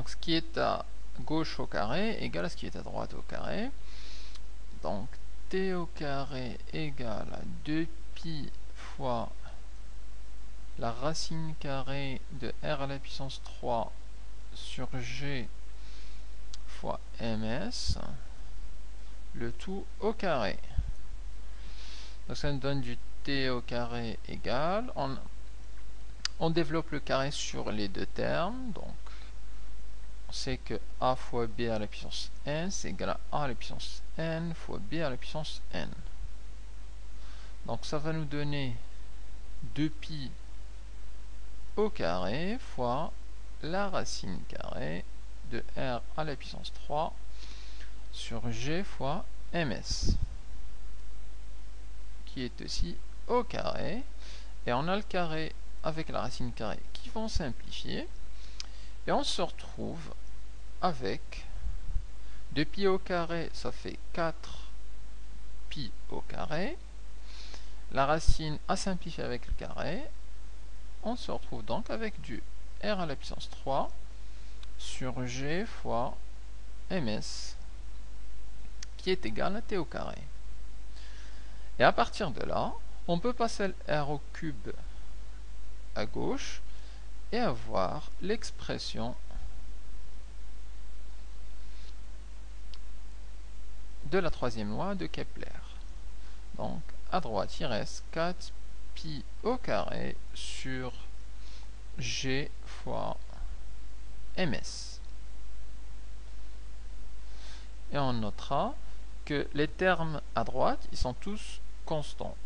Donc ce qui est à gauche au carré égale à ce qui est à droite au carré. Donc t au carré égale à 2pi fois la racine carrée de r à la puissance 3 sur g fois ms, le tout au carré. Donc ça nous donne du t au carré égale, on développe le carré sur les deux termes, donc on sait que a fois b à la puissance n, c'est égal à a à la puissance n fois b à la puissance n. Donc ça va nous donner 2pi au carré fois la racine carrée de r à la puissance 3 sur g fois ms, qui est aussi au carré. Et on a le carré avec la racine carrée qui vont simplifier. Et on se retrouve avec 2pi au carré, ça fait 4pi au carré. La racine a simplifié avec le carré. On se retrouve donc avec du r à la puissance 3 sur g fois ms, qui est égal à t au carré. Et à partir de là, on peut passer le r au cube à gauche et avoir l'expression de la troisième loi de Kepler. Donc à droite il reste 4pi au carré sur g fois ms. Et on notera que les termes à droite, ils sont tous constants.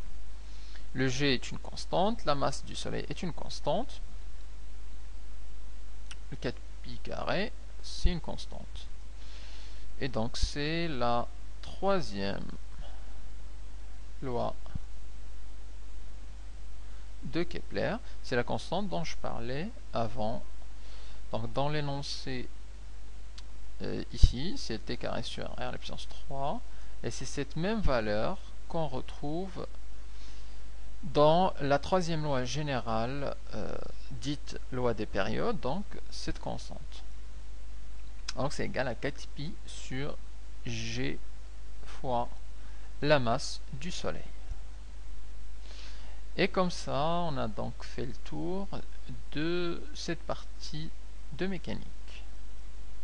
Le g est une constante, la masse du soleil est une constante, le 4pi carré, c'est une constante. Et donc c'est la troisième loi de Kepler, c'est la constante dont je parlais avant. Donc dans l'énoncé ici, c'est t carré sur r à la puissance 3, et c'est cette même valeur qu'on retrouve dans la troisième loi générale dite loi des périodes, donc cette constante. Donc c'est égal à 4pi sur g fois la masse du soleil. Et comme ça, on a donc fait le tour de cette partie de mécanique.